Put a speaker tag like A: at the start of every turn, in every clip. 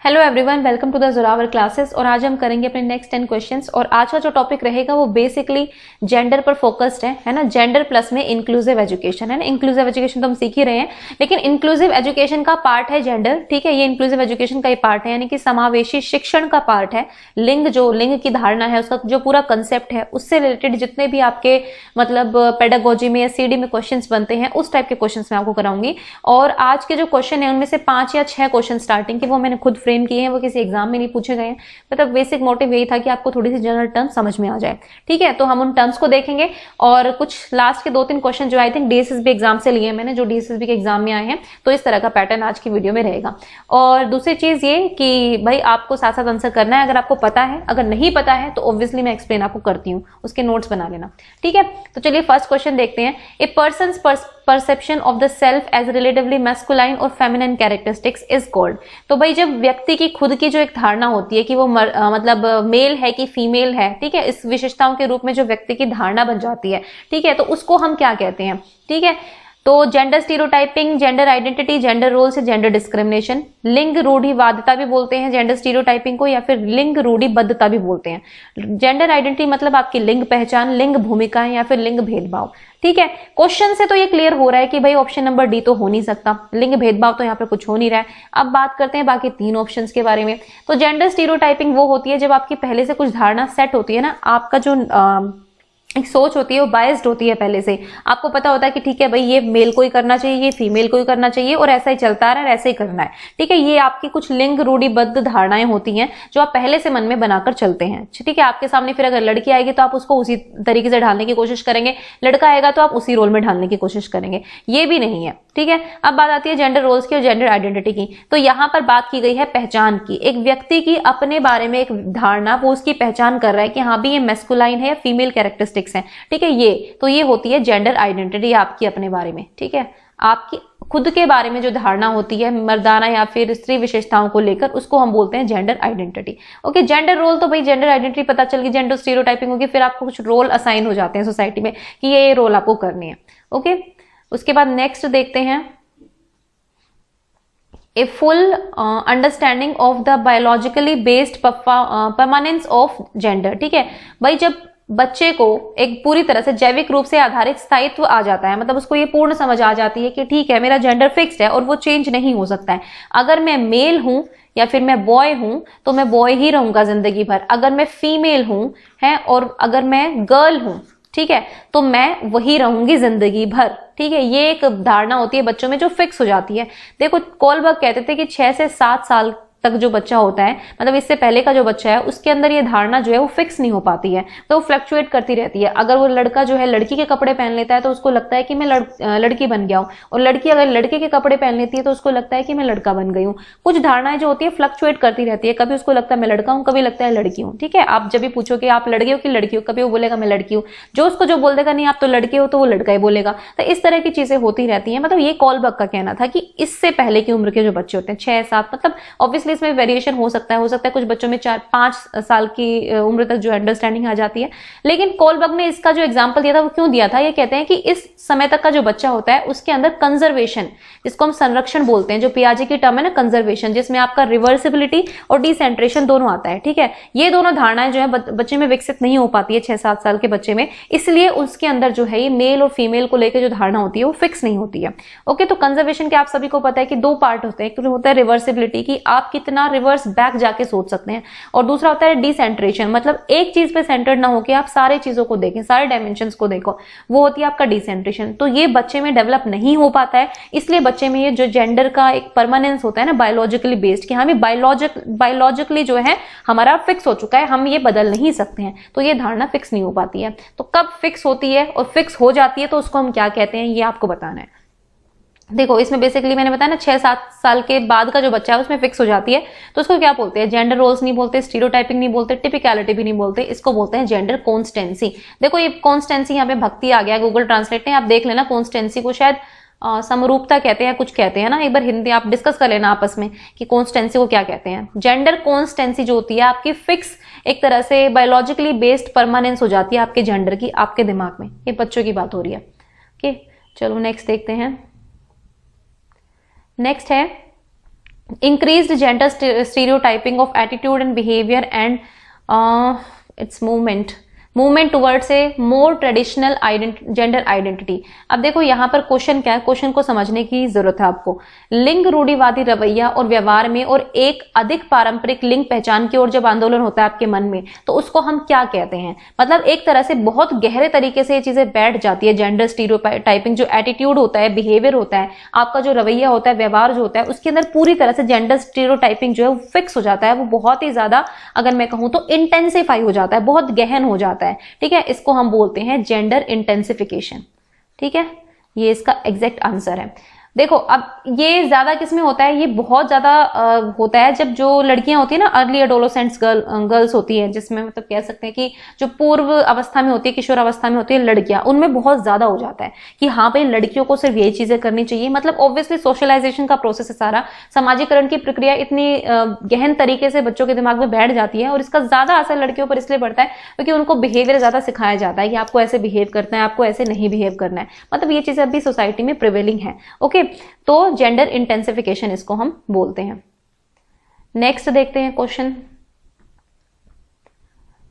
A: Hello everyone, welcome to the Zorawar classes. और आज हम करेंगे अपने नेक्स्ट 10 क्वेश्चंस। और आज का जो टॉपिक रहेगा वो बेसिकली जेंडर पर फोकस्ड है ना। जेंडर प्लस में इंक्लूसिव एजुकेशन है ना। इंक्लूसिव एजुकेशन तो हम सीख ही रहे हैं, लेकिन इंक्लूसिव एजुकेशन का पार्ट है जेंडर। ठीक है, ये इंक्लूसिव एजुकेशन का ही पार्ट है, यानी कि समावेशी शिक्षण का पार्ट है। लिंग की धारणा है, उसका जो पूरा कंसेप्ट है, उससे रिलेटेड जितने भी आपके मतलब पेडागोजी में या सीडी में क्वेश्चन बनते हैं, उस टाइप के क्वेश्चन मैं आपको कराऊंगी। और आज के जो क्वेश्चन है उनमें से 5 या 6 क्वेश्चन स्टार्टिंग के वो मैंने खुद फ्रेम किए हैं, वो किसी एग्जाम में नहीं पूछे गए हैं। मतलब बेसिक मोटिव यही था कि आपको थोड़ी सी जनरल टर्म समझ में आ जाए। ठीक है, तो हम उन टर्म्स को देखेंगे और कुछ लास्ट के 2-3 क्वेश्चन जो आई थिंक डीएसएसबी एग्जाम से लिए हैं मैंने, जो डीएसएसबी के एग्जाम में आए हैं। तो इस तरह का पैटर्न आज की वीडियो में रहेगा। और दूसरी चीज ये कि भाई आपको साथ साथ आंसर करना है, अगर आपको पता है। अगर नहीं पता है तो ऑब्वियसली मैं एक्सप्लेन आपको करती हूँ, उसके नोट्स बना लेना। ठीक है, तो चलिए फर्स्ट क्वेश्चन देखते हैं। A person's perception of the self as relatively masculine और फेमिनिन कैरेक्टरिस्टिक्स इज कॉल्ड। तो भाई जब व्यक्ति की खुद की जो एक धारणा होती है कि वो मतलब मेल है कि फीमेल है, ठीक है, इस विशेषताओं के रूप में जो व्यक्ति की धारणा बन जाती है, ठीक है, तो उसको हम क्या कहते हैं। ठीक है, तो gender stereotyping, gender identity, gender role से जेंडर डिस्क्रिमिनेशन, लिंग रूढ़िवादिता भी बोलते हैं जेंडर स्टीरियोटाइपिंग को, या फिर लिंग रूढ़िबद्धता भी बोलते हैं। जेंडर आइडेंटिटी मतलब आपकी लिंग पहचान, लिंग भूमिकाएं या फिर लिंग भेदभाव। ठीक है, क्वेश्चन से तो ये क्लियर हो रहा है कि भाई ऑप्शन नंबर डी तो हो नहीं सकता, लिंग भेदभाव तो यहाँ पे कुछ हो नहीं रहा है। अब बात करते हैं बाकी 3 ऑप्शंस के बारे में। तो जेंडर स्टीरियोटाइपिंग वो होती है जब आपकी पहले से कुछ धारणा सेट होती है ना, आपका जो एक सोच होती है वो बायस्ड होती है पहले से। आपको पता होता है कि ठीक है भाई ये मेल को ही करना चाहिए, ये फीमेल को ही करना चाहिए, और ऐसा ही चलता आ रहा है, ऐसे ही करना है। ठीक है, ये आपकी कुछ लिंग रूढ़िबद्ध धारणाएं होती हैं जो आप पहले से मन में बनाकर चलते हैं। ठीक है, आपके सामने फिर अगर लड़की आएगी तो आप उसको उसी तरीके से ढालने की कोशिश करेंगे, लड़का आएगा तो आप उसी रोल में ढालने की कोशिश करेंगे। ये भी नहीं है। ठीक है, अब बात आती है जेंडर रोल्स की और जेंडर आइडेंटिटी की। तो यहां पर बात की गई है पहचान की। एक व्यक्ति की अपने बारे में एक धारणा, वो उसकी पहचान कर रहा है कि हाँ भी ये मैस्कुलाइन है या फीमेल कैरेक्टरिस्टिक्स है। ठीक है, ये होती है जेंडर आइडेंटिटी आपकी अपने बारे में। ठीक है, आपकी खुद के बारे में जो धारणा होती है मर्दाना या फिर स्त्री विशेषताओं को लेकर, उसको हम बोलते हैं gender identity. Okay, gender role तो भाई जेंडर आइडेंटिटी पता चल गई, जेंडर स्टीरियोटाइपिंग होगी, फिर आपको कुछ रोल असाइन हो जाते हैं सोसाइटी में कि ये रोल आपको करनी है। ओके, उसके बाद नेक्स्ट देखते हैं, a full understanding of the biologically based permanence of gender. ठीक है भाई, जब बच्चे को एक पूरी तरह से जैविक रूप से आधारित स्थायित्व आ जाता है, मतलब उसको ये पूर्ण समझ आ जाती है कि ठीक है मेरा जेंडर फिक्स्ड है और वो चेंज नहीं हो सकता है। अगर मैं मेल हूं या फिर मैं बॉय हूं तो मैं बॉय ही रहूंगा जिंदगी भर। अगर मैं फीमेल हूं है और अगर मैं गर्ल हूं, ठीक है, तो मैं वही रहूंगी जिंदगी भर। ठीक है, ये एक धारणा होती है बच्चों में जो फिक्स हो जाती है। देखो कोलबर्ग कहते थे कि 6 से 7 साल तक जो बच्चा होता है, मतलब इससे पहले का जो बच्चा है, उसके अंदर ये धारणा जो है वो फिक्स नहीं हो पाती है, तो वो फ्लक्चुएट करती रहती है। अगर वो लड़का जो है लड़की के कपड़े पहन लेता है तो उसको लगता है कि मैं लड़की बन गया हूं, और लड़की अगर लड़के के कपड़े पहन लेती है तो उसको लगता है कि मैं लड़का बन गई हूं। कुछ धारणाएं जो होती है फ्लक्चुएट करती रहती है, कभी उसको लगता है मैं लड़का हूं, कभी लगता है लड़की हूं। ठीक है, आप जब भी पूछो कि आप लड़के हो कि लड़की हो, कभी वो बोलेगा मैं लड़की हूं, जो उसको जो बोल देगा नहीं आप तो लड़के हो तो वो लड़का ही बोलेगा। तो इस तरह की चीजें होती रहती है। मतलब ये कोलबर्ग का कहना था कि इससे पहले की उम्र के जो बच्चे होते हैं 6-7, मतलब ऑब्वियसली इसमें वेरिएशन हो सकता है कुछ बच्चों में 4-5 साल की उम्र तक जो अंडरस्टैंडिंग आ जाती है। लेकिन कोलबर्ग ने इसका जो एग्जांपल दिया था वो क्यों दिया था, ये कहते हैं कि इस समय तक का जो बच्चा होता है उसके अंदर कंजर्वेशन, जिसको हम संरक्षण बोलते हैं, जो पियाजे की टर्म है ना कंजर्वेशन, जिसमें आपका रिवर्सिबिलिटी और डिसेंट्रेशन दोनों आता है। ठीक है, ये दोनों धारणाएं जो है बच्चे में विकसित नहीं हो पाती है 6-7 साल के बच्चे में, इसलिए उसके अंदर जो है ये मेल और फीमेल को लेकर जो धारणा होती है वो फिक्स नहीं होती है। ओके, तो कंजर्वेशन के आप सभी को पता है कि 2 पार्ट होते हैं। एक तो होता है रिवर्सिबिलिटी की आप कितना रिवर्स बैक जाके सोच सकते हैं, और दूसरा होता है डिसेंट्रेशन, मतलब एक चीज पे सेंटर्ड ना होकर आप सारे चीजों को देखें, सारे डायमेंशंस को देखो, वो होती है आपका डिसेंट्रेशन। तो ये बच्चे में डेवलप नहीं हो पाता है, इसलिए बच्चे में ये जो जेंडर का एक परमानेंस होता है ना बायोलॉजिकली बेस्ड, कि हमें बायोलॉजिकली जो है हमारा फिक्स हो चुका है, हम ये बदल नहीं सकते हैं, तो ये धारणा फिक्स नहीं हो पाती है। तो कब फिक्स होती है और फिक्स हो जाती है तो उसको हम क्या कहते हैं, ये आपको बताना है। देखो इसमें बेसिकली मैंने बताया ना 6-7 साल के बाद का जो बच्चा है उसमें फिक्स हो जाती है, तो उसको क्या बोलते हैं, जेंडर रोल्स नहीं बोलते, स्टीरियोटाइपिंग नहीं बोलते, टिपिकलिटी भी नहीं बोलते, इसको बोलते हैं जेंडर कॉन्स्टेंसी। देखो ये कॉन्स्टेंसी यहाँ पे भक्ति आ गया, गूगल ट्रांसलेट ने, आप देख लेना कॉन्स्टेंसी को शायद समरूपता कहते हैं, कुछ कहते हैं ना, एक बार हिंदी आप डिस्कस कर लेना आपस में कि कॉन्स्टेंसी को क्या कहते हैं। जेंडर कॉन्स्टेंसी जो होती है आपकी फिक्स एक तरह से बायोलॉजिकली बेस्ड परमानेंस हो जाती है आपके जेंडर की, आपके दिमाग में। ये बच्चों की बात हो रही है। ओके, चलो नेक्स्ट देखते हैं। नेक्स्ट है increased gender stereotyping of attitude and behavior and its movement towards a more traditional gender identity। अब देखो यहाँ पर क्वेश्चन क्या है, क्वेश्चन को समझने की जरूरत है आपको। लिंग रूढ़िवादी रवैया और व्यवहार में और एक अधिक पारंपरिक लिंग पहचान की ओर जब आंदोलन होता है आपके मन में, तो उसको हम क्या कहते हैं? मतलब एक तरह से बहुत गहरे तरीके से ये चीजें बैठ जाती है। जेंडर स्टीरियोटाइपिंग, जो एटीट्यूड होता है, बिहेवियर होता है, आपका जो रवैया होता है, व्यवहार जो होता है, उसके अंदर पूरी तरह से जेंडर स्टीरियोटाइपिंग जो है वो फिक्स हो जाता है। वो बहुत ही ज्यादा, अगर मैं कहूं तो इंटेंसिफाई हो जाता है, बहुत गहन हो जाता है। ठीक है, इसको हम बोलते हैं जेंडर इंटेंसिफिकेशन। ठीक है, ये इसका एग्जैक्ट आंसर है। देखो अब ये ज्यादा किसमें होता है, ये बहुत ज्यादा होता है जब जो लड़कियां होती है ना, अर्ली एडोलेसेंट्स गर्ल्स होती है, जिसमें मतलब कह सकते हैं कि जो पूर्व अवस्था में होती है, किशोर अवस्था में होती है लड़कियां, उनमें बहुत ज्यादा हो जाता है कि हाँ भाई लड़कियों को सिर्फ यही चीजें करनी चाहिए। मतलब ऑब्वियसली सोशलाइजेशन का प्रोसेस है सारा, समाजीकरण की प्रक्रिया इतनी गहन तरीके से बच्चों के दिमाग में बैठ जाती है, और इसका ज्यादा असर लड़कियों पर इसलिए पड़ता है क्योंकि उनको बिहेवियर ज्यादा सिखाया जाता है कि आपको ऐसे बिहेव करना है, आपको ऐसे नहीं बिहेव करना है। मतलब ये चीजें अभी सोसाइटी में प्रिवेलिंग है। ओके, तो जेंडर इंटेंसिफिकेशन इसको हम बोलते हैं। नेक्स्ट देखते हैं question.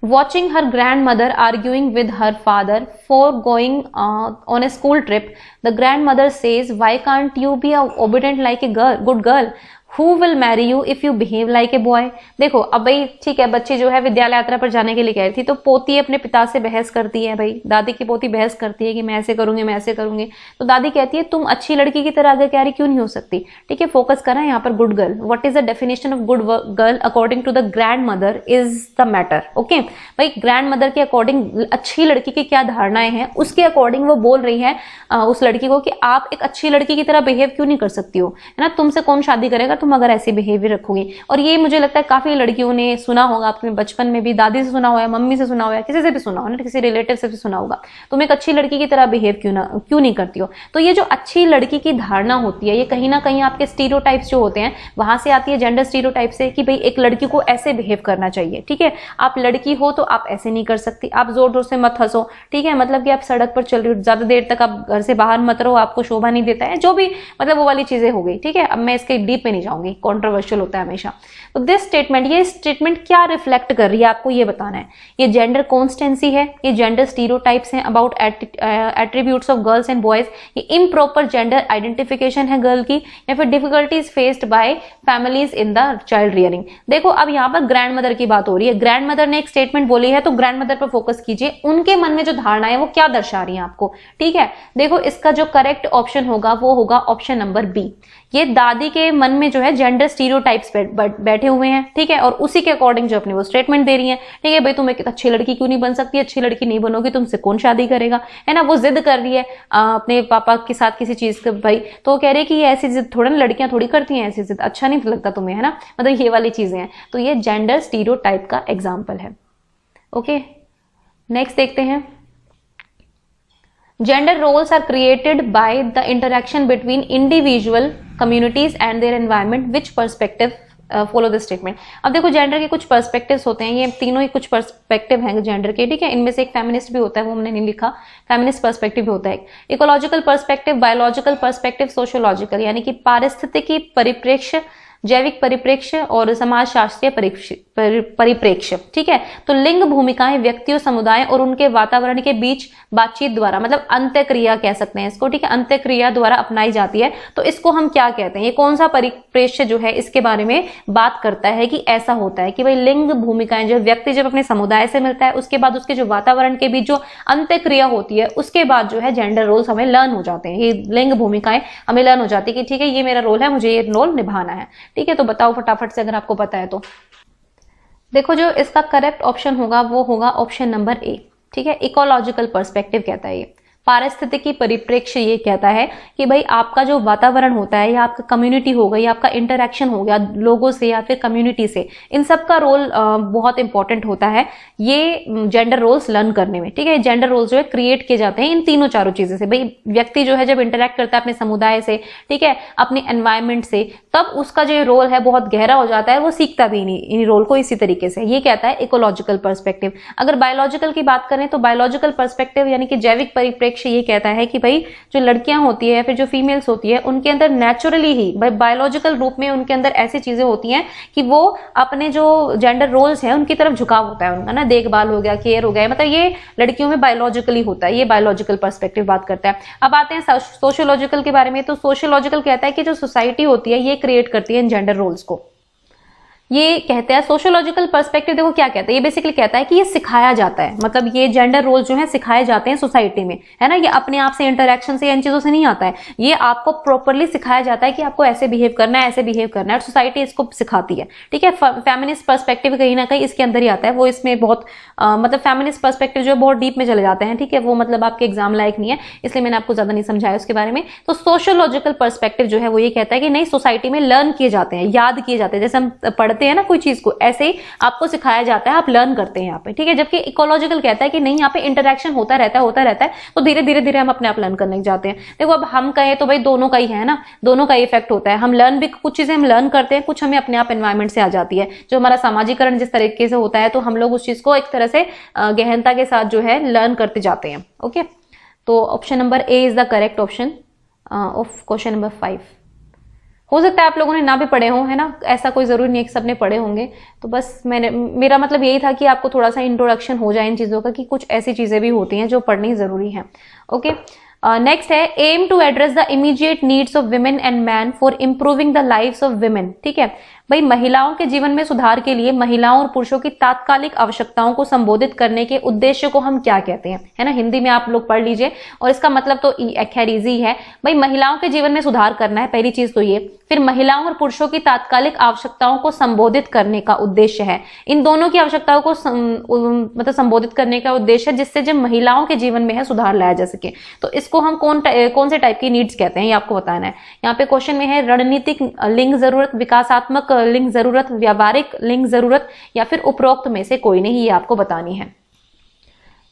A: Watching her grandmother arguing with her father for going on a school trip, the grandmother says, why can't you be obedient like a good girl? Who will marry you if you behave like a boy? देखो अब भाई ठीक है, बच्ची जो है विद्यालय यात्रा पर जाने के लिए कह रही थी, तो पोती अपने पिता से बहस करती है। भाई दादी की पोती बहस करती है कि मैं ऐसे करूंगी, मैं ऐसे करूंगी। तो दादी कहती है तुम अच्छी लड़की की तरह आगे कैरी क्यों नहीं हो सकती? ठीक है, फोकस करना है यहाँ पर good girl. What is the definition of good girl according to the grandmother is the matter. Okay भाई, ग्रैंड मदर के अकॉर्डिंग अच्छी लड़की की क्या धारणाएं हैं, उसके अकॉर्डिंग वो बोल रही है उस लड़की को कि आप एक अच्छी लड़की की तरह बिहेव क्यों नहीं कर सकती हो, है ना? तुमसे कौन शादी करेगा तुम अगर ऐसे बिहेवियर रखोगी। और ये मुझे लगता है काफी लड़कियों ने सुना होगा अपने बचपन में भी, दादी से सुना हुआ है, मम्मी से सुना हुआ है, किसी से भी सुना होगा, किसी रिलेटिव से भी सुना होगा, तुम एक अच्छी लड़की की तरह बिहेव क्यों नहीं करती हो। तो ये जो अच्छी लड़की की धारणा होती है, ये कहीं ना कहीं आपके स्टीरियोटाइप्स जो होते हैं वहां से आती है, जेंडर स्टीरियोटाइप से, कि भाई एक लड़की को ऐसे बिहेव करना चाहिए। ठीक है, आप लड़की हो तो आप ऐसे नहीं कर सकती, आप जोर जोर से मत हंसो। ठीक है, मतलब कि आप सड़क पर चल रही हो, ज्यादा देर तक आप घर से बाहर मत रहो, आपको शोभा नहीं देता है, जो भी मतलब वो वाली चीजें हो गई। ठीक है, अब मैं इसके डीप में नहीं जाऊंगी, कंट्रोवर्शियल होता है हमेशा। तो दिस स्टेटमेंट, ये स्टेटमेंट क्या रिफ्लेक्ट कर रही है आपको ये बताना है। ये जेंडर कॉन्स्टेंसी है, ये जेंडर स्टीरियोटाइप्स हैं about attributes of girls and boys, ये इम्प्रॉपर जेंडर आइडेंटिफिकेशन है गर्ल की, या फिर difficulties faced by families in the child rearing. देखो अब यहाँ पर ग्रैंड मदर की बात हो रही है, ग्रैंड मदर ने एक स्टेटमेंट बोली है, तो ग्रैंड मदर पर फोकस कीजिए, उनके मन में जो धारणा है वो क्या दर्शा रही है आपको। ठीक है, देखो इसका जो करेक्ट ऑप्शन होगा वो होगा ऑप्शन नंबर बी। ये दादी के मन में जो है जेंडर स्टीरियोटाइप्स बैठे हुए हैं। ठीक है, और उसी के अकॉर्डिंग जो अपने वो स्टेटमेंट दे रही है। ठीक है भाई, तुम एक अच्छी लड़की क्यों नहीं बन सकती, अच्छी लड़की नहीं बनोगी तुमसे कौन शादी करेगा, है ना? वो जिद कर रही है अपने पापा के साथ किसी चीज का भाई, तो वो कह रही है कि ये ऐसी जिद थोड़ा ना लड़कियां थोड़ी करती हैं, ऐसी जिद अच्छा नहीं लगता तुम्हें, है ना? मतलब ये वाली चीजें हैं, तो ये जेंडर स्टीरियोटाइप का एग्जाम्पल है। ओके, नेक्स्ट देखते हैं। Gender roles are created by the interaction between individual communities and their environment. Which perspective follow this statement? अब देखो जेंडर के कुछ पर्सपेक्टिव्स होते हैं, ये तीनों ही कुछ पर्सपेक्टिव हैं जेंडर के। ठीक है, इनमें से एक फेमिनिस्ट भी होता है, वो हमने नहीं लिखा, फेमिनिस्ट पर्सपेक्टिव भी होता है। Ecological perspective, biological perspective, sociological, यानी कि पारिस्थितिकी परिप्रेक्ष्य, जैविक परिप्रेक्ष्य और समाज शास्त्रीय परिप्रेक्ष्य। ठीक है, तो लिंग भूमिकाएं व्यक्तियों, समुदाय और उनके वातावरण के बीच बातचीत द्वारा, मतलब अंत्यक्रिया कह सकते हैं इसको। ठीक है, अंत्यक्रिया द्वारा अपनाई जाती है, तो इसको हम क्या कहते हैं, ये कौन सा परिप्रेक्ष्य जो है इसके बारे में बात करता है कि ऐसा होता है कि भाई लिंग भूमिकाएं, जो व्यक्ति जब अपने समुदाय से मिलता है उसके बाद उसके जो वातावरण के बीच जो अंत्यक्रिया होती है उसके बाद जो है जेंडर रोल्स हमें लर्न हो जाते हैं, ये लिंग भूमिकाएं हमें लर्न हो जाती है कि ठीक है ये मेरा रोल है, मुझे ये रोल निभाना है। ठीक है, तो बताओ फटाफट से अगर आपको पता है तो। देखो जो इसका करेक्ट ऑप्शन होगा वो होगा ऑप्शन नंबर ए। ठीक है, इकोलॉजिकल पर्सपेक्टिव कहता है ये, पारिस्थितिकी परिप्रेक्ष्य ये कहता है कि भाई आपका जो वातावरण होता है या आपका कम्युनिटी हो गई, आपका इंटरेक्शन हो गया लोगों से या फिर कम्युनिटी से, इन सब का रोल बहुत इंपॉर्टेंट होता है ये जेंडर रोल्स लर्न करने में। ठीक है, जेंडर रोल्स जो है क्रिएट किए जाते हैं इन तीनों चारों चीजों से। भाई व्यक्ति जो है जब इंटरेक्ट करता है अपने समुदाय से, ठीक है, अपने एनवायरमेंट से, तब उसका जो रोल है बहुत गहरा हो जाता है, वो सीखता भी इन रोल को इसी तरीके से। ये कहता है इकोलॉजिकल पर्सपेक्टिव। अगर बायोलॉजिकल की बात करें तो बायोलॉजिकल पर्सपेक्टिव यानी कि जैविक परिप्रेक्ष्य परिप्रेक्ष्य ये कहता है कि भाई जो लड़कियां होती है या फिर जो फीमेल्स होती है उनके अंदर नेचुरली ही बायोलॉजिकल रूप में उनके अंदर ऐसी चीजें होती हैं कि वो अपने जो जेंडर रोल्स हैं उनकी तरफ झुकाव होता है उनका ना, देखभाल हो गया, केयर हो गया, मतलब ये लड़कियों में बायोलॉजिकली होता है। ये बायोलॉजिकल पर्सपेक्टिव बात करता है। अब आते हैं सोशियोलॉजिकल के बारे में। तो सोशियोलॉजिकल कहता है कि जो सोसाइटी होती है ये क्रिएट करती है इन जेंडर रोल्स को। ये कहते हैं सोशियोलॉजिकल पर्सपेक्टिव, देखो क्या कहता है, ये बेसिकली कहता है कि ये सिखाया जाता है, मतलब ये जेंडर रोल जो है सिखाए जाते हैं सोसाइटी में, है ना। ये अपने आप से इंटरेक्शन से इन चीजों से नहीं आता है, ये आपको प्रॉपरली सिखाया जाता है कि आपको ऐसे बिहेव करना है, ऐसे बिहेव करना है, और सोसाइटी इसको सिखाती है, ठीक है। फेमिनिस्ट पर्सपेक्टिव कहीं ना कहीं इसके अंदर ही आता है। वो इसमें बहुत मतलब फेमिनिस्ट पर्सपेक्टिव जो है बहुत डीप में चले जाते हैं, ठीक है। वो मतलब आपके एग्जाम लायक नहीं है, इसलिए मैंने आपको ज्यादा नहीं समझाया उसके बारे में। तो सोशियोलॉजिकल पर्सपेक्टिव जो है वो ये कहता है कि नहीं, सोसाइटी में लर्न किए जाते हैं, याद किए जाते हैं, जैसे हम पढ़ते हैं ना कोई चीज को, ऐसे ही आपको सिखाया जाता है, आप लर्न करते हैं यहाँ पे, ठीक है। जबकि इकोलॉजिकल कहता है कि नहीं, यहाँ पे इंटरेक्शन होता रहता है, तो धीरे धीरे हम अपने आप लर्न करने जाते हैं। देखो अब हम कहें तो भाई दोनों का ही है ना, दोनों का इफेक्ट होता है। हम लर्न भी, कुछ चीजें हम लर्न करते हैं, कुछ हमें अपने आप एनवायरमेंट से आ जाती है। जो हमारा सामाजिकरण जिस तरीके से होता है तो हम लोग उस चीज को एक तरह से गहनता के साथ जो है लर्न करते जाते हैं। ओके, तो option number A is the correct option of question number 5। हो सकता है आप लोगों ने ना भी पढ़े हो, है ना, ऐसा कोई जरूरी नहीं है कि सबने पढ़े होंगे। तो बस मेरा मतलब यही था कि आपको थोड़ा सा इंट्रोडक्शन हो जाए इन चीजों का, कि कुछ ऐसी चीजें भी होती हैं जो पढ़नी जरूरी है। ओके, नेक्स्ट है aim to address the immediate needs of women and man for improving the lives of women, ठीक है। भाई महिलाओं के जीवन में सुधार के लिए महिलाओं और पुरुषों की तात्कालिक आवश्यकताओं को संबोधित करने के उद्देश्य को हम क्या कहते हैं, है ना। हिंदी में आप लोग पढ़ लीजिए, और इसका मतलब तो खैर इजी है। भाई महिलाओं के जीवन में सुधार करना है, पहली चीज तो ये। फिर महिलाओं और पुरुषों की तात्कालिक आवश्यकताओं को संबोधित करने का उद्देश्य है, इन दोनों की आवश्यकताओं को मतलब संबोधित करने का उद्देश्य है, जिससे जो महिलाओं के जीवन में है सुधार लाया जा सके। तो इसको हम कौन से टाइप की नीड्स कहते हैं, ये आपको बताना है। यहाँ पे क्वेश्चन में है रणनीतिक लिंग जरूरत, विकासात्मक लिंग जरूरत, व्यावहारिक लिंग जरूरत, या फिर उपरोक्त में से कोई नहीं, ये आपको बतानी है।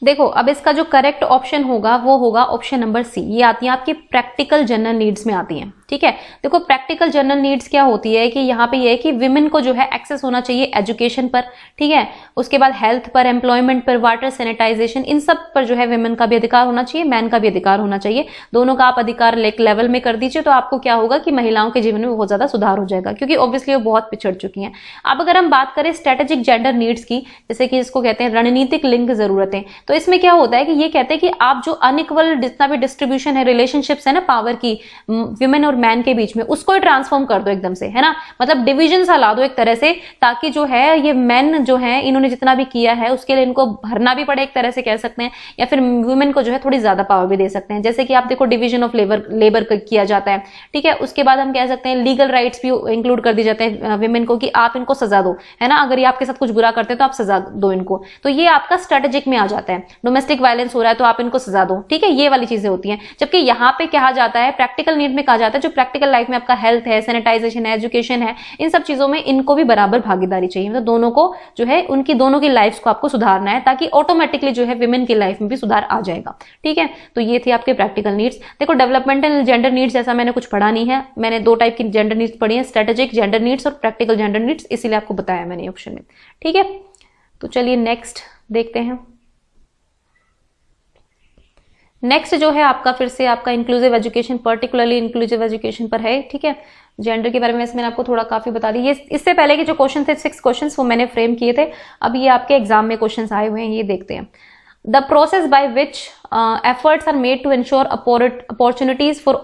A: देखो अब इसका जो करेक्ट ऑप्शन होगा वो होगा ऑप्शन नंबर सी। ये आती है आपकी प्रैक्टिकल जनरल नीड्स में आती हैं, ठीक है। देखो प्रैक्टिकल जनरल नीड्स क्या होती है कि यहाँ पे ये है कि विमेन को जो है एक्सेस होना चाहिए एजुकेशन पर, ठीक है। उसके बाद हेल्थ पर, एम्प्लॉयमेंट पर, वाटर, सैनिटाइजेशन, इन सब पर जो है विमेन का भी अधिकार होना चाहिए, मैन का भी अधिकार होना चाहिए। दोनों का आप अधिकार लेवल में कर दीजिए, तो आपको क्या होगा कि महिलाओं के जीवन में बहुत ज्यादा सुधार हो जाएगा, क्योंकि ऑब्वियसली वो बहुत पिछड़ चुकी हैं। अब अगर हम बात करें स्ट्रेटेजिक जेंडर नीड्स की, जैसे कि इसको कहते हैं रणनीतिक लिंग जरूरतें, तो इसमें क्या होता है कि ये कहते हैं कि आप जो अनइक्वल जितना भी डिस्ट्रीब्यूशन है, रिलेशनशिप्स है ना पावर की विमेन और मैन के बीच में, उसको ट्रांसफॉर्म कर दो एकदम से, है ना। मतलब डिवीजन सा ला दो एक तरह से, ताकि जो है ये मैन जो है इन्होंने जितना भी किया है उसके लिए इनको भरना भी पड़े, एक तरह से कह सकते हैं, या फिर वुमेन को जो है थोड़ी ज्यादा पावर भी दे सकते हैं। जैसे कि आप देखो डिवीजन ऑफ लेबर किया जाता है, ठीक है। उसके बाद हम कह सकते हैं लीगल राइट्स भी इंक्लूड कर दिए जाते हैं विमेन को, कि आप इनको सजा दो, है ना। अगर ये आपके साथ कुछ बुरा करते हैं तो आप सजा दो इनको, तो ये आपका स्ट्रेटेजिक में आ जाता है। डोमेस्टिक वायलेंस हो रहा है तो आप इनको सजा दो, ठीक है, ये वाली चीजें होती हैं। जबकि यहाँ पे कहा जाता है प्रैक्टिकल नीड में कहा जाता है जो प्रैक्टिकल लाइफ में आपका हेल्थ है, सैनिटाइजेशन है, एजुकेशन है, इन सब चीजों में इनको भी बराबर भागीदारी चाहिए। मतलब दोनों को जो है उनकी दोनों की लाइफ को आपको सुधारना है, ताकि ऑटोमेटिकली जो है विमेन की लाइफ में भी सुधार आ जाएगा, ठीक है। तो ये थी आपके प्रैक्टिकल नीड्स। देखो डेवलपमेंटल जेंडर नीड्स ऐसा मैंने कुछ पढ़ा नहीं है, मैंने दो टाइप की जेंडर नीड्स पढ़ी है, स्ट्रेटेजिक जेंडर नीड्स और प्रैक्टिकल जेंडर नीड्स, इसीलिए आपको बताया मैंने ऑप्शन में, ठीक है। तो चलिए नेक्स्ट देखते हैं। नेक्स्ट जो है आपका फिर से आपका inclusive education, particularly inclusive education पर है, ठीक है। जेंडर के बारे में वैसे मैंने आपको थोड़ा काफी बता दी। ये इससे पहले के जो क्वेश्चन थे 6 क्वेश्चन वो मैंने फ्रेम किए थे, अब ये आपके एग्जाम में क्वेश्चन आए हुए हैं, ये देखते हैं। The process by which efforts are made to ensure opportunities for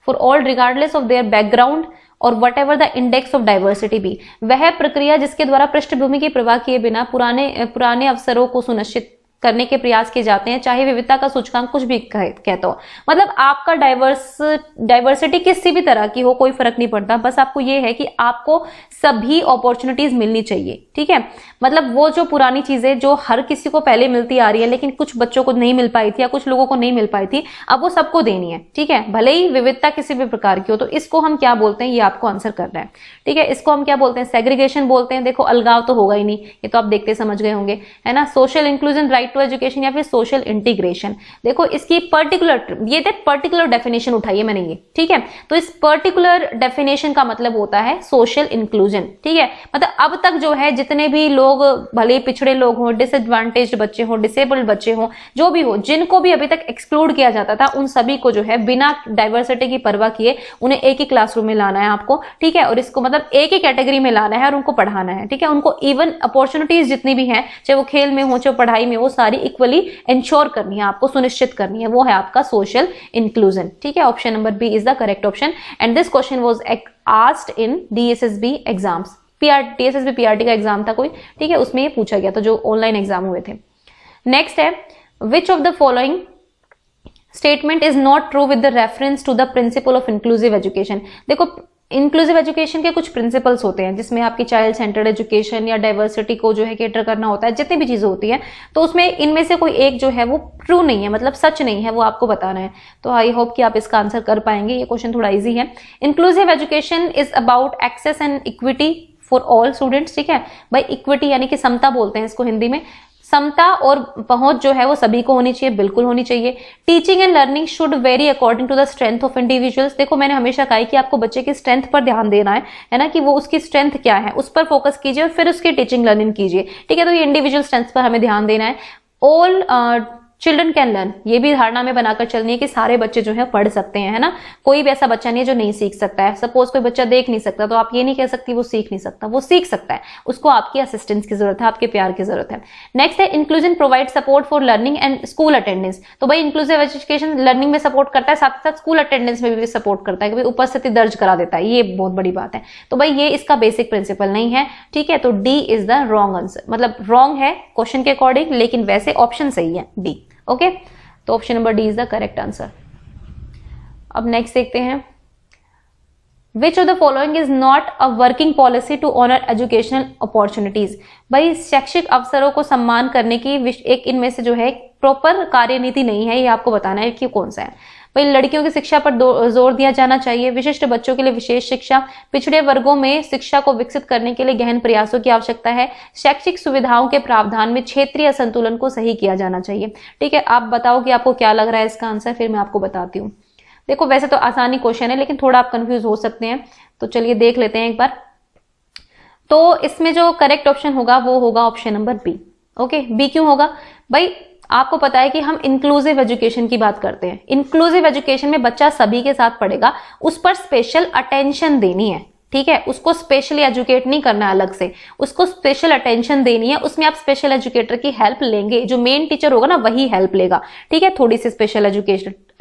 A: all regardless of their background और whatever the index of diversity be, वह प्रक्रिया जिसके द्वारा पृष्ठभूमि की परवाह किए बिना पुराने अवसरों को सुनिश्चित करने के प्रयास किए जाते हैं, चाहे विविधता का सूचकांक कुछ भी कहता हो। मतलब आपका डाइवर्सिटी किसी भी तरह की हो, कोई फर्क नहीं पड़ता, बस आपको ये है कि आपको सभी अपॉर्चुनिटीज मिलनी चाहिए, ठीक है। मतलब वो जो पुरानी चीजें जो हर किसी को पहले मिलती आ रही है लेकिन कुछ बच्चों को नहीं मिल पाई थी या कुछ लोगों को नहीं मिल पाई थी, अब वो सबको देनी है, ठीक है, भले ही विविधता किसी भी प्रकार की हो। तो इसको हम क्या बोलते हैं, ये आपको आंसर करना है, ठीक है। इसको हम क्या बोलते हैं, सेग्रीगेशन बोलते हैं। देखो अलगाव तो होगा ही नहीं, ये तो आप देखते समझ गए होंगे, है ना। Social inclusion right right to education या फिर सोशल इंटीग्रेशन। देखो इसकी पर्टिकुलर डेफिनेशन उठाइए मैंने ये, ठीक है। तो इस पर्टिकुलर डेफिनेशन का मतलब होता है सोशल इंक्लूजन, ठीक है। मतलब अब तक जो है जितने भी लोग, भले पिछड़े लोग हों, डिसएडवांटेज्ड बच्चे हों, डिसेबल्ड बच्चे हों, जो भी हो, जिनको भी अभी तक एक्सक्लूड किया जाता था, उन सभी को जो है बिना डाइवर्सिटी की परवाह किए उन्हें एक ही क्लासरूम में लाना है आपको, ठीक है। और इसको मतलब एक ही कैटेगरी में लाना है और उनको पढ़ाना है, ठीक है। उनको इवन अपॉर्चुनिटीज जितनी भी हैं, चाहे वो खेल में हो चाहे पढ़ाई में, वो सारी इक्वली इंश्योर करनी है, आपको सुनिश्चित करनी है, वो है आपका सोशल इंक्लूजन, ठीक है। Option number B is the correct option and this question was asked in DSSB exams. DSSB PRT का एग्जाम था कोई, ठीक है, उसमें ये पूछा गया था, जो ऑनलाइन एग्जाम हुए थे। नेक्स्ट है, which of the following statement is not true with the reference to the principle of inclusive education. देखो इंक्लूसिव एजुकेशन के कुछ प्रिंसिपल्स होते हैं जिसमें आपकी चाइल्ड सेंटर्ड एजुकेशन या डाइवर्सिटी को जो है कैटर करना होता है, जितनी भी चीजें होती हैं, तो उसमें इनमें से कोई एक जो है वो ट्रू नहीं है, मतलब सच नहीं है, वो आपको बताना है। तो आई होप कि आप इसका आंसर कर पाएंगे, ये क्वेश्चन थोड़ा इजी है। Inclusive education is about access and equity for all students, ठीक है भाई। इक्विटी यानी कि समता बोलते हैं इसको हिंदी में, समता और पहुंच जो है वो सभी को होनी चाहिए, बिल्कुल होनी चाहिए। Teaching and learning should vary according to the strength of individuals. देखो मैंने हमेशा कहा कि आपको बच्चे की स्ट्रेंथ पर ध्यान देना है ना, कि वो उसकी स्ट्रेंथ क्या है उस पर फोकस कीजिए और फिर उसकी टीचिंग लर्निंग कीजिए, ठीक है। तो ये इंडिविजुअल स्ट्रेंथ पर हमें ध्यान देना है। ऑल चिल्ड्रन कैन लर्न, ये भी धारणा में बनाकर चलनी है कि सारे बच्चे जो है पढ़ सकते हैं, है ना। कोई भी ऐसा बच्चा नहीं है जो नहीं सीख सकता है। सपोज कोई बच्चा देख नहीं सकता तो आप ये नहीं कह सकती वो सीख नहीं सकता, वो सीख सकता है, उसको आपकी असिस्टेंस की जरूरत है, आपके प्यार की जरूरत है। नेक्स्ट है, inclusion provide support for learning and school attendance. तो भाई इंक्लूसिव एजुकेशन लर्निंग में सपोर्ट करता है, साथ ही साथ स्कूल अटेंडेंस में भी सपोर्ट करता है, कि उपस्थिति दर्ज करा देता है, ये बहुत बड़ी बात है। तो भाई ये इसका बेसिक प्रिंसिपल नहीं है, ठीक है। तो D is the wrong answer, मतलब रॉन्ग है क्वेश्चन के अकॉर्डिंग, लेकिन वैसे ऑप्शन सही है डी, ओके। तो option number D is the correct answer. अब नेक्स्ट देखते हैं, which of the following is not a working policy to honour educational opportunities. भाई शैक्षिक अवसरों को सम्मान करने की एक इनमें से जो है प्रॉपर कार्यनीति नहीं है, ये आपको बताना है कि कौन सा है। भाई लड़कियों की शिक्षा पर जोर दिया जाना चाहिए, विशिष्ट बच्चों के लिए विशेष शिक्षा, पिछड़े वर्गों में शिक्षा को विकसित करने के लिए गहन प्रयासों की आवश्यकता है, शैक्षिक सुविधाओं के प्रावधान में क्षेत्रीय असंतुलन को सही किया जाना चाहिए, ठीक है। आप बताओ कि आपको क्या लग रहा है इसका आंसर, फिर मैं आपको बताती हूँ। देखो वैसे तो आसानी क्वेश्चन है, लेकिन थोड़ा आप कंफ्यूज हो सकते हैं, तो चलिए देख लेते हैं एक बार। तो इसमें जो करेक्ट ऑप्शन होगा वो होगा option number B, okay. B क्यों होगा भाई, आपको पता है कि हम इंक्लूसिव एजुकेशन की बात करते हैं। इंक्लूसिव एजुकेशन में बच्चा सभी के साथ पढ़ेगा, उस पर स्पेशल अटेंशन देनी है, ठीक है। उसको स्पेशली एजुकेट नहीं करना है अलग से, उसको स्पेशल अटेंशन देनी है। उसमें आप स्पेशल एजुकेटर की हेल्प लेंगे, जो मेन टीचर होगा ना वही हेल्प लेगा, ठीक है, थोड़ी सी स्पेशल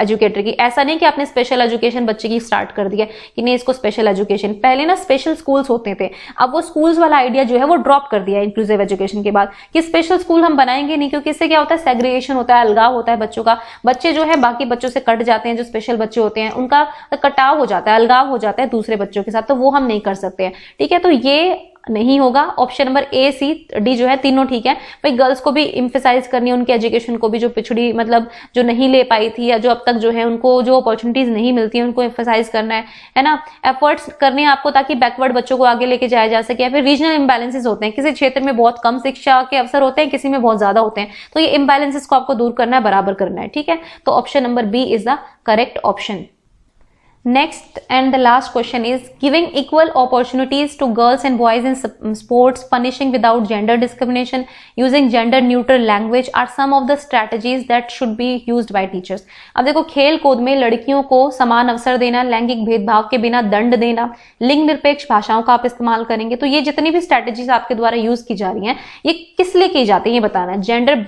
A: एजुकेटर की। ऐसा नहीं कि आपने स्पेशल एजुकेशन बच्चे की स्टार्ट कर दिया कि नहीं इसको स्पेशल एजुकेशन। पहले ना स्पेशल स्कूल्स होते थे, अब वो स्कूल्स वाला आइडिया जो है वो ड्रॉप कर दिया इंक्लूसिव एजुकेशन के बाद, कि स्पेशल स्कूल हम बनाएंगे नहीं, क्योंकि इससे क्या होता है, सेग्रीगेशन होता है, अलगाव होता है बच्चों का। बच्चे जो है बाकी बच्चों से कट जाते हैं, जो स्पेशल बच्चे होते हैं उनका कटाव हो जाता है, अलगाव हो जाता है दूसरे बच्चों के साथ, तो वो हम नहीं कर सकते हैं, ठीक है। तो ये नहीं होगा, option number A C D जो है तीनों ठीक है। भाई गर्ल्स को भी इम्फेसाइज करनी है, उनके एजुकेशन को भी, जो पिछड़ी मतलब जो नहीं ले पाई थी या जो अब तक जो है उनको जो अपॉर्चुनिटीज नहीं मिलती है उनको इम्फेसाइज करना है ना। एफर्ट्स करने हैं आपको ताकि बैकवर्ड बच्चों को आगे लेके जाया जा सके। या फिर रीजनल इम्बैलेंसेस होते हैं, किसी क्षेत्र में बहुत कम शिक्षा के अवसर होते हैं, किसी में बहुत ज्यादा होते हैं, तो ये इम्बैलेंसेस को आपको दूर करना है, बराबर करना है, ठीक है। तो option number B is the correct option. Next and the last question is, giving equal opportunities to girls and boys in sports, punishing without gender discrimination, using gender neutral language are some of the strategies that should be used by teachers. अब देखो खेल कूद में लड़कियों को समान अवसर देना, लैंगिक भेदभाव के बिना दंड देना, लिंग निरपेक्ष भाषाओं का आप इस्तेमाल करेंगे, तो ये जितनी भी स्ट्रैटेजीज आपके द्वारा यूज की जा रही हैं ये किस लिए की जाती है ये बताना है। जेंडर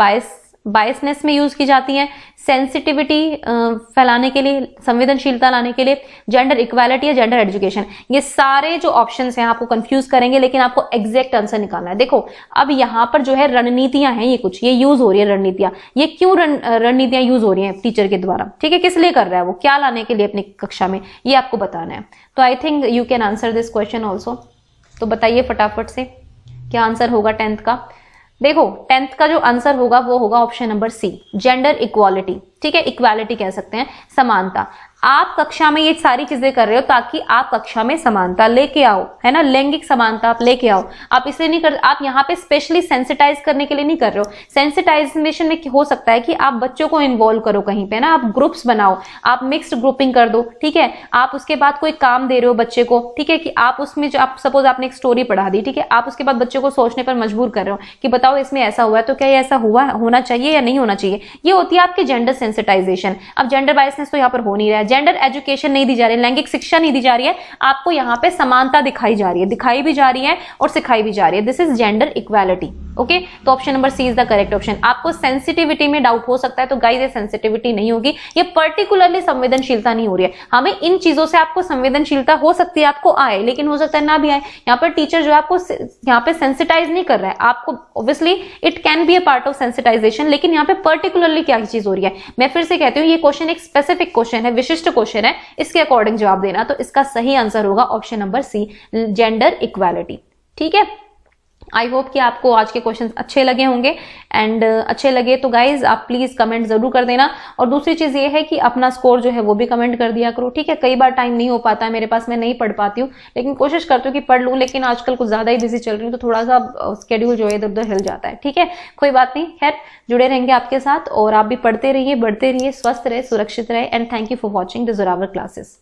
A: बायसनेस में यूज की जाती है, सेंसिटिविटी फैलाने के लिए, संवेदनशीलता लाने के लिए, जेंडर इक्वालिटी या जेंडर एजुकेशन। ये सारे जो ऑप्शंस हैं आपको कंफ्यूज करेंगे, लेकिन आपको एग्जैक्ट आंसर निकालना है। देखो अब यहाँ पर जो है रणनीतियां हैं, ये कुछ ये यूज हो रही है रणनीतियां। ये क्यों रणनीतियां यूज हो रही हैं टीचर के द्वारा, ठीक है, किस लिए कर रहा है वो, क्या लाने के लिए अपनी कक्षा में, ये आपको बताना है। तो I think you can answer this question also. तो बताइए फटाफट से क्या आंसर होगा 10th का। देखो 10th का जो आंसर होगा वो होगा option number C, gender equality, ठीक है, इक्वालिटी कह सकते हैं, समानता। आप कक्षा में ये सारी चीजें कर रहे हो ताकि आप कक्षा में समानता लेके आओ, है ना, लैंगिक समानता आप लेके आओ। आप इसलिए नहीं कर, आप यहाँ पे स्पेशली सेंसिटाइज करने के लिए नहीं कर रहे हो। सेंसिटाइजेशन में हो सकता है कि आप बच्चों को इन्वॉल्व करो कहीं पे ना, आप ग्रुप्स बनाओ, आप मिक्स्ड ग्रुपिंग कर दो, ठीक है। आप उसके बाद कोई काम दे रहे हो बच्चे को, ठीक है, कि आप उसमें जो आप सपोज आपने एक स्टोरी पढ़ा दी, ठीक है, आप उसके बाद बच्चे को सोचने पर मजबूर कर रहे हो कि बताओ इसमें ऐसा हुआ है तो क्या ये ऐसा हुआ होना चाहिए या नहीं होना चाहिए। ये होती है आपकी जेंडर सेंसिटाइजेशन। अब जेंडर बायसनेस तो यहाँ पर हो नहीं रहा है, जेंडर एजुकेशन नहीं दी जा रही है, लैंगिक शिक्षा नहीं दी जा रही है, आपको यहाँ पे समानता दिखाई जा रही है, दिखाई भी जा रही है और सिखाई भी जा रही है। This is gender equality. Okay, तो option number C is the correct option. आपको सेंसिटिविटी में डाउट हो सकता है, तो गाइस ये सेंसिटिविटी नहीं होगी, ये पर्टिकुलरली संवेदनशीलता नहीं हो रही है। हमें इन चीजों से आपको संवेदनशीलता हो सकती है, आपको आए, लेकिन हो सकता है ना भी आए। यहाँ पर टीचर जो है आपको यहाँ पे सेंसिटाइज नहीं कर रहा है आपको, obviously it can be a part of sensitization, लेकिन यहाँ पे पर्टिकुलरली क्या चीज हो रही है। मैं फिर से कहती हूँ, ये क्वेश्चन एक स्पेसिफिक क्वेश्चन है, विशिष्ट क्वेश्चन है, इसके अकॉर्डिंग जवाब देना। तो इसका सही आंसर होगा option number C, gender equality. ठीक है, आई होप कि आपको आज के क्वेश्चन अच्छे लगे होंगे, एंड अच्छे लगे तो गाइज आप प्लीज कमेंट जरूर कर देना। और दूसरी चीज ये है कि अपना स्कोर जो है वो भी कमेंट कर दिया करो, ठीक है। कई बार टाइम नहीं हो पाता है मेरे पास, मैं नहीं पढ़ पाती हूँ, लेकिन कोशिश करती हूँ कि पढ़ लूँ, लेकिन आजकल कुछ ज्यादा ही बिजी चल रही हूँ, तो थोड़ा सा स्केड्यूल जो है इधर उधर हिल जाता है, ठीक है। कोई बात नहीं, खैर जुड़े रहेंगे आपके साथ, और आप भी पढ़ते रहिए, बढ़ते रहिए, स्वस्थ रहे, सुरक्षित रहे, and thank you for watching the Zorawar classes.